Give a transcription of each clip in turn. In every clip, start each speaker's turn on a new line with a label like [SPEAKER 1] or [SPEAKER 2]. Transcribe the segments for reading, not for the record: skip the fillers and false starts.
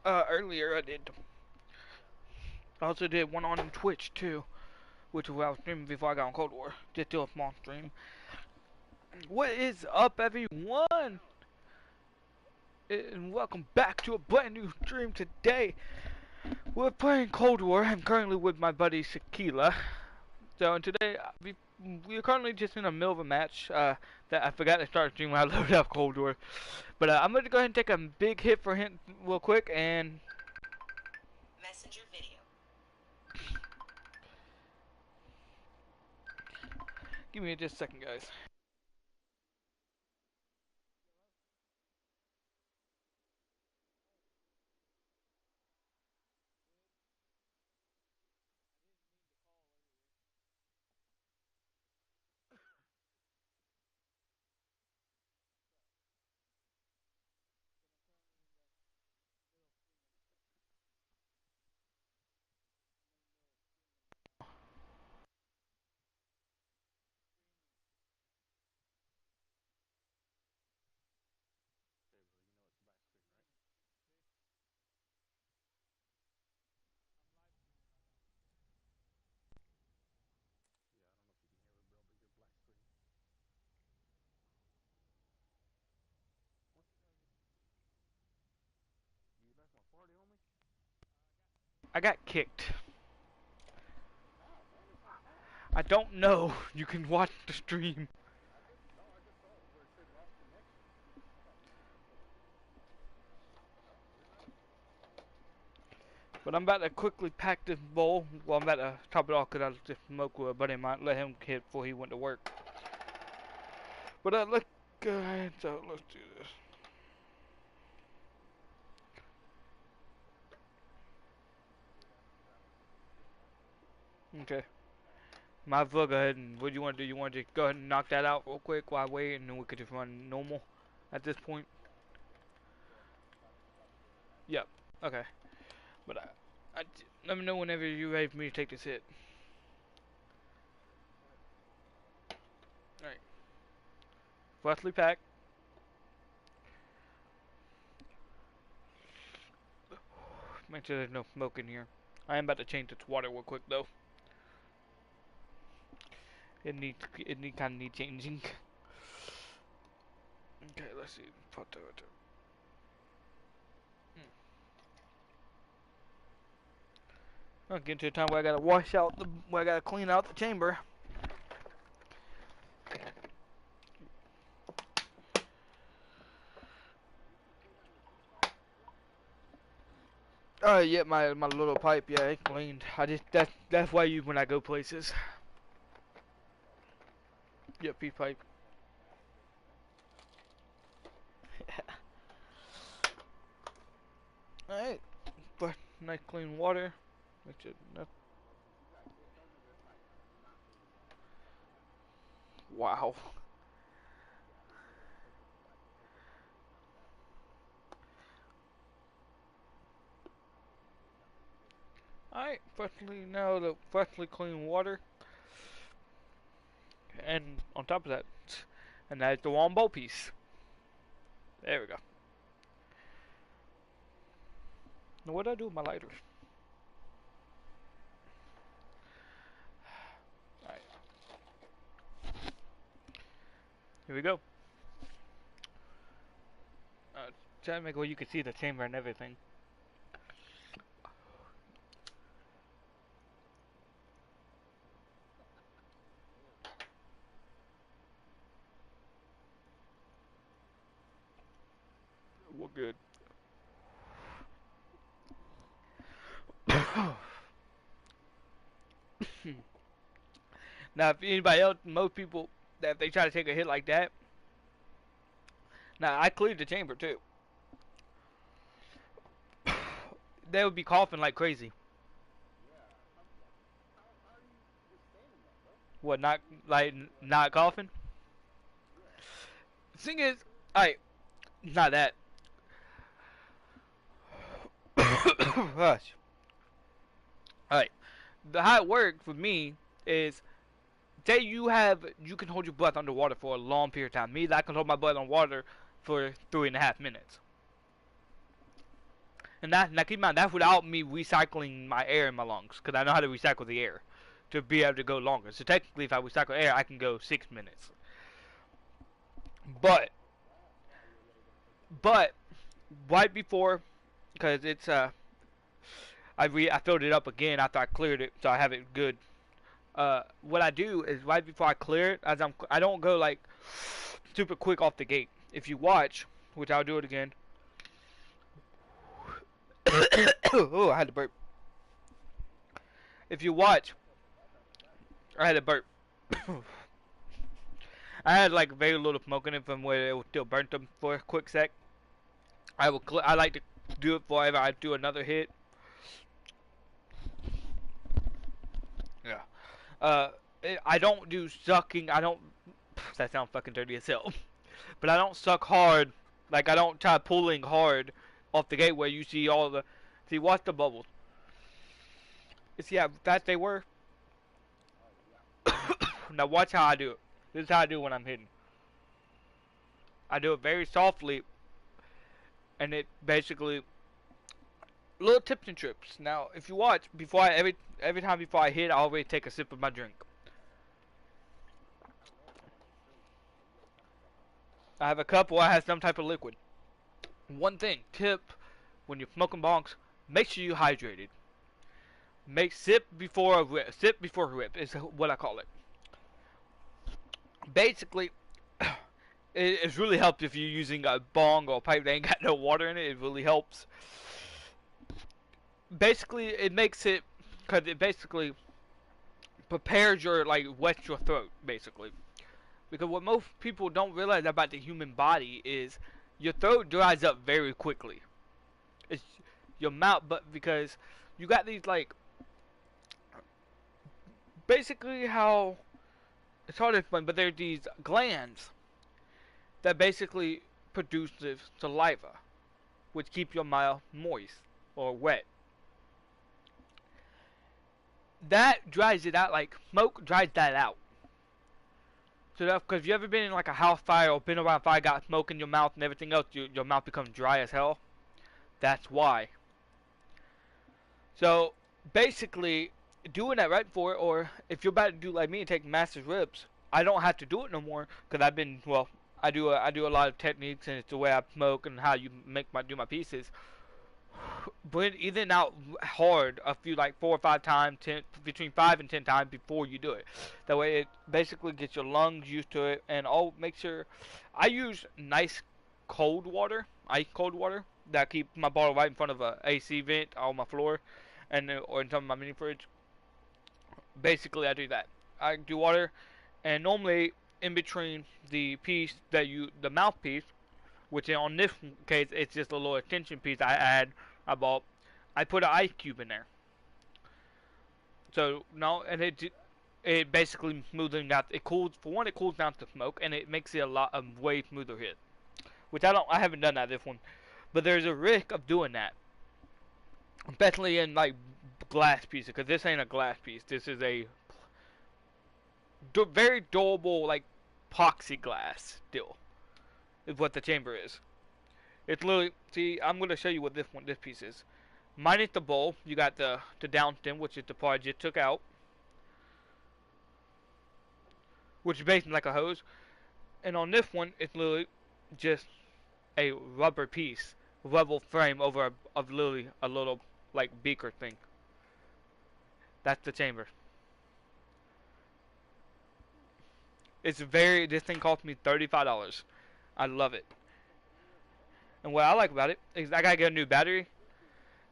[SPEAKER 1] Earlier I did. I also did one on Twitch too, which was I was streaming before I got on Cold War. Just do a small stream. What is up, everyone? And welcome back to a brand new stream today. We're playing Cold War. I'm currently with my buddy Shakila. So, and today we are currently just in the middle of a match that I forgot to start streaming when I loaded up Cold War. But I'm going to go ahead and take a big hit for him real quick and...
[SPEAKER 2] Messenger video.
[SPEAKER 1] Give me just a second, guys. I got kicked. I don't know. You can watch the stream. But I'm about to quickly pack this bowl. Well, I'm about to top it off because I just smoked with a buddy of mine. Let him hit before he went to work. But let's go ahead. So let's do this. Okay. Might as well go ahead and what do you want to do? You want to just go ahead and knock that out real quick while I wait, and then we could just run normal at this point. Yep. Okay. But let me know whenever you're ready for me to take this hit. Alright. Freshly packed. Make sure there's no smoke in here. I am about to change it to water real quick though. It kind of need changing. Okay, let's see. I'm getting to the time where I gotta where I gotta clean out the chamber. Yeah, my little pipe, yeah, it cleaned. That's why I use when I go places. Yeah, pee pipe. Alright, but nice clean water. Wow. Alright, freshly clean water. And on top of that, and that's the one bowl piece. There we go. Now what do I do with my lighter? Alright. Here we go. Try to make it where you can see the chamber and everything. We're good. Now, if anybody else, most people, that if they try to take a hit like that, now I cleared the chamber too. They would be coughing like crazy. What, not coughing? The thing is, alright, not that. Gosh. Alright, how it works for me is, say you can hold your breath underwater for a long period of time. Me, I can hold my breath underwater for 3.5 minutes. And that, now keep in mind, that's without me recycling my air in my lungs, because I know how to recycle the air to be able to go longer. So technically, if I recycle air, I can go 6 minutes. But, but right before, because it's I filled it up again after I cleared it, so I have it good. What I do is right before I clear it, I don't go like super quick off the gate. If you watch, which I'll do it again. Oh, I had to burp. If you watch, I had to burp. I had like very little smoke in it from where it was still burnt them for a quick sec. I like to do it before I do another hit. Yeah. Uh, I don't do sucking. I don't. That sounds fucking dirty as hell. But I don't suck hard. Like I don't try pulling hard off the gate where you see all the. See, watch the bubbles. You see how fast they were. Now watch how I do it. This is how I do it when I'm hitting. I do it very softly, and it basically little tips and trips. Now, if you watch before every time before I hit, I always take a sip of my drink. I have a cup where I have some type of liquid. One thing, tip, when you're smoking bongs, make sure you're hydrated. Make sip before a rip. Sip before a rip is what I call it. Basically, it really helps if you're using a bong or a pipe that ain't got no water in it. It really helps. Basically, it makes it, because it basically prepares your, like, wets your throat, basically. Because what most people don't realize about the human body is your throat dries up very quickly. It's your mouth, but because you got these, like, basically how, it's hard to explain, but there's these glands that basically produce the saliva, which keep your mouth moist or wet. That dries it out, like smoke dries that out. So that, because you ever been in like a house fire or been around fire, got smoke in your mouth and everything else, your mouth becomes dry as hell. That's why. So basically, doing that right before, or if you're about to do like me and take master's ribs, I don't have to do it no more because I've been I do a lot of techniques and it's the way I smoke and how you do my pieces. But even out hard a few like 4 or 5 times, between 5 and 10 times before you do it. That way it basically gets your lungs used to it, and make sure I use nice cold water, ice cold water that keep my bottle right in front of a AC vent on my floor, and or in some of my mini fridge. Basically, I do that. I do water, and normally in between the mouthpiece, which on this case it's just a little extension piece I bought. I put an ice cube in there. So no, and it basically smoothing out. It cools for one. It cools down the smoke, and it makes it a way smoother hit. Which I haven't done that this one, but there's a risk of doing that, especially in like glass pieces, because this ain't a glass piece. This is a very durable like plexiglass still. Is what the chamber is. It's literally, see, I'm going to show you what this piece is. Minus the bowl, you got the down stem, which is the part I just took out, which is basically like a hose. And on this one, it's literally just a rubber piece, rubber frame over of literally a little like beaker thing. That's the chamber. This thing cost me $35. I love it. And what I like about it is I gotta get a new battery.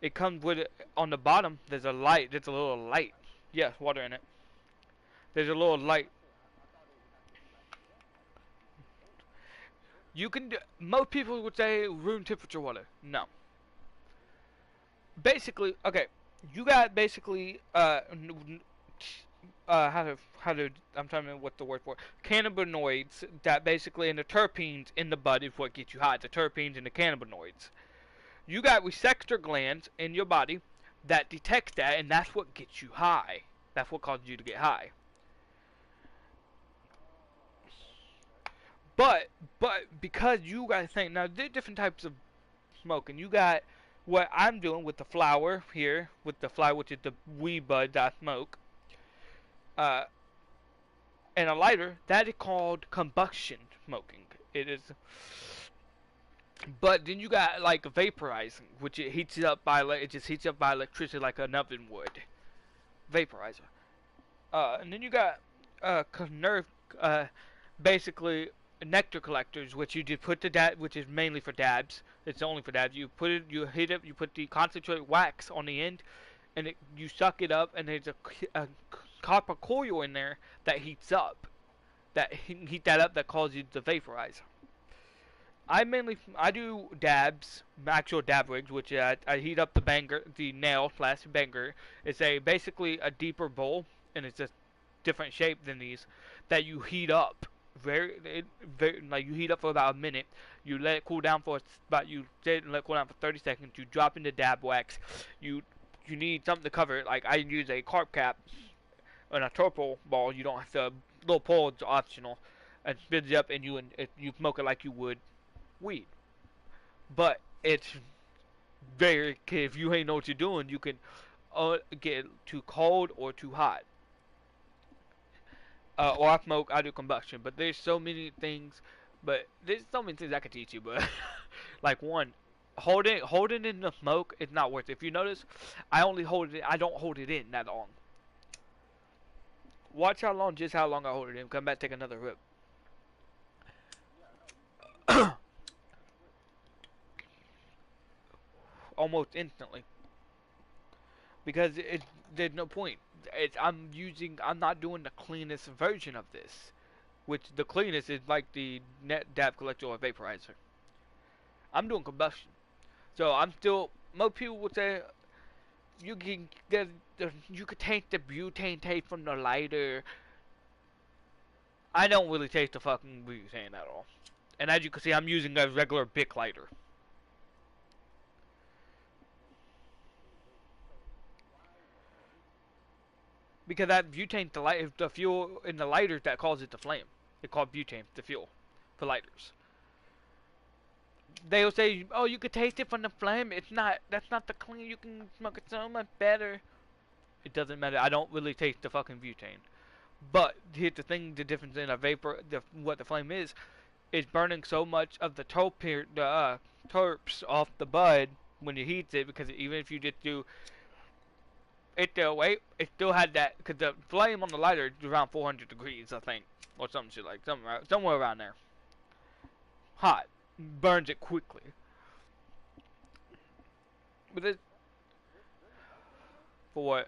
[SPEAKER 1] It comes with it on the bottom. There's a light. There's a little light. Yes, water in it. There's a little light. You can. Most people would say room temperature water. No. Basically, okay. You got basically how to I'm trying to remember what the word for it. Cannabinoids that basically, and the terpenes in the bud is what gets you high. The terpenes and the cannabinoids. You got receptor glands in your body that detect that, and that's what gets you high. That's what causes you to get high. But because you gotta think now, there are different types of smoking. You got what I'm doing with the flower here, with the flower, which is the weed bud that I smoke, uh, and a lighter, that is called combustion smoking. It is, but then you got like vaporizing, which it heats it up by it just heats up by electricity like an oven would. Vaporizer. And then you got nerve, uh, basically nectar collectors, which you just put the dab, which is mainly for dabs. It's only for dabs. You put it, you hit it, you put the concentrated wax on the end, and you suck it up, and there's a copper coil in there that heats up. That heat that up that causes you to vaporize. I do dabs, actual dab rigs, which I heat up the nail slash banger. It's a basically a deeper bowl, and it's a different shape than these that you heat up. Very like you heat up for about a minute. You let it cool down for about you let it cool down for 30 seconds. You drop into dab wax. You you need something to cover it. Like I use a carb cap and a turple ball. You don't have to. Little pole is optional, and spins it up, and you smoke it like you would weed. But it's very if you ain't know what you're doing, you can get too cold or too hot. Or I smoke, I do combustion. But there's so many things. But there's so many things I could teach you. But like one, holding in the smoke is not worth it. If you notice, I only hold it. I don't hold it in that long. Watch how long I hold it in. Come back, take another rip. Almost instantly. Because there's no point. I'm not doing the cleanest version of this, which the cleanest is like the net dab collector or vaporizer. I'm doing combustion, so I'm still. Most people would say you can get you could taste the butane taste from the lighter. I don't really taste the fucking butane at all, and as you can see, I'm using a regular Bic lighter. Because that butane, the fuel in the lighters that causes it to flame. It's called butane, the fuel for lighters. They'll say, "Oh, you could taste it from the flame." It's not. That's not the clean. You can smoke it so much better. It doesn't matter. I don't really taste the fucking butane. But here's the thing: the difference in a vapor, what the flame is burning so much of the terps off the bud when you heat it. Because even if you just do it still wait, it still had that because the flame on the lighter is around 400 degrees, I think, or something shit like somewhere around there. Hot, burns it quickly. But it for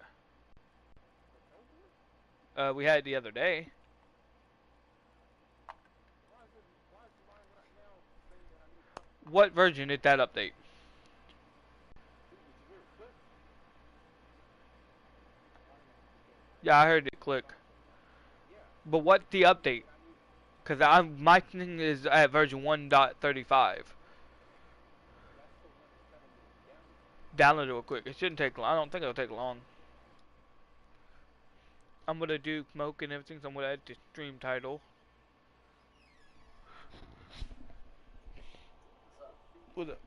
[SPEAKER 1] what we had the other day. What version did that update? Yeah, I heard it click. But what's the update? Cause my thing is at version 1.35. Download it real quick. It shouldn't take long. I don't think it'll take long. I'm gonna do smoke and everything, so I'm gonna add the stream title. With a,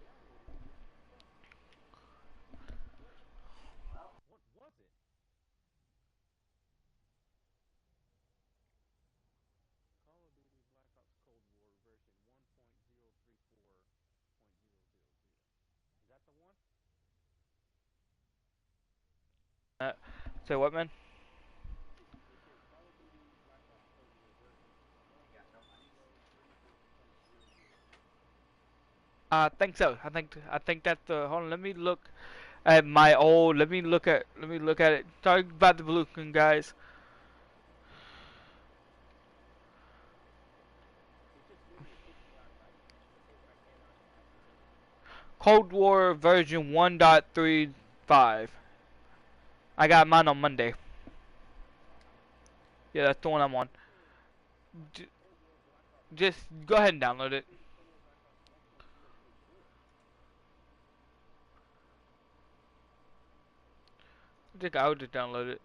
[SPEAKER 1] say what, man? I think so. I think that's the. Hold on, let me look at my old. Let me look at it. Sorry about the blue screen, guys. Cold War version 1.35. I got mine on Monday. Yeah, that's the one I'm on. J- just go ahead and download it. I think I would just download it.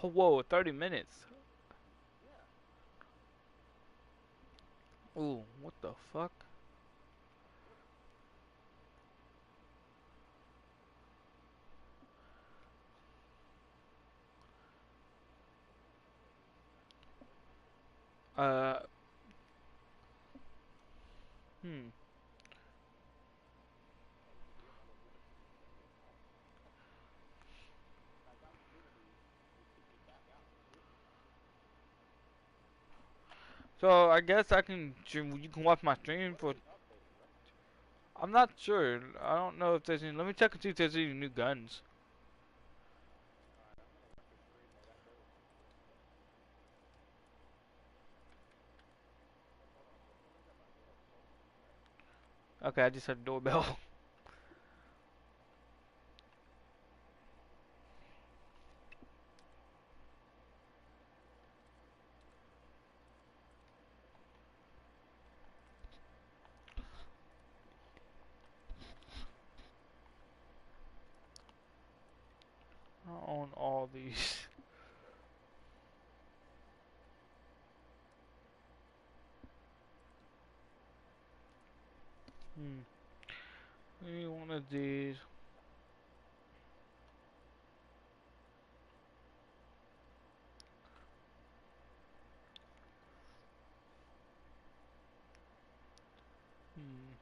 [SPEAKER 1] Whoa, 30 minutes. Ooh, what the fuck? Uh, hmm. So I guess I can. You can watch my stream for. I'm not sure. I don't know if there's any. Let me check and see if there's any new guns. Okay, I just had a doorbell. I own all these. Hmm. Any one of these. Hmm.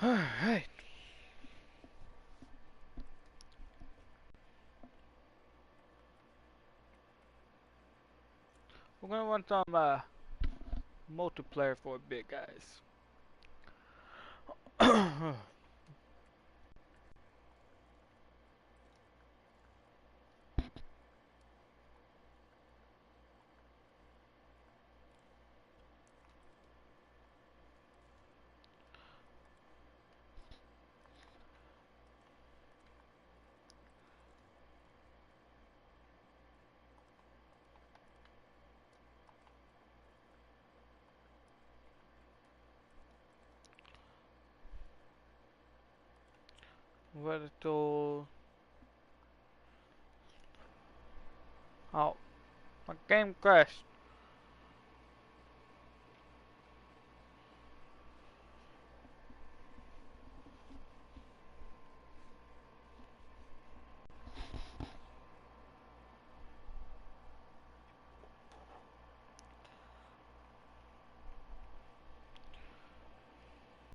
[SPEAKER 1] Alright. We're gonna run some multiplayer for a bit, guys. Vertical. Oh, my game crashed.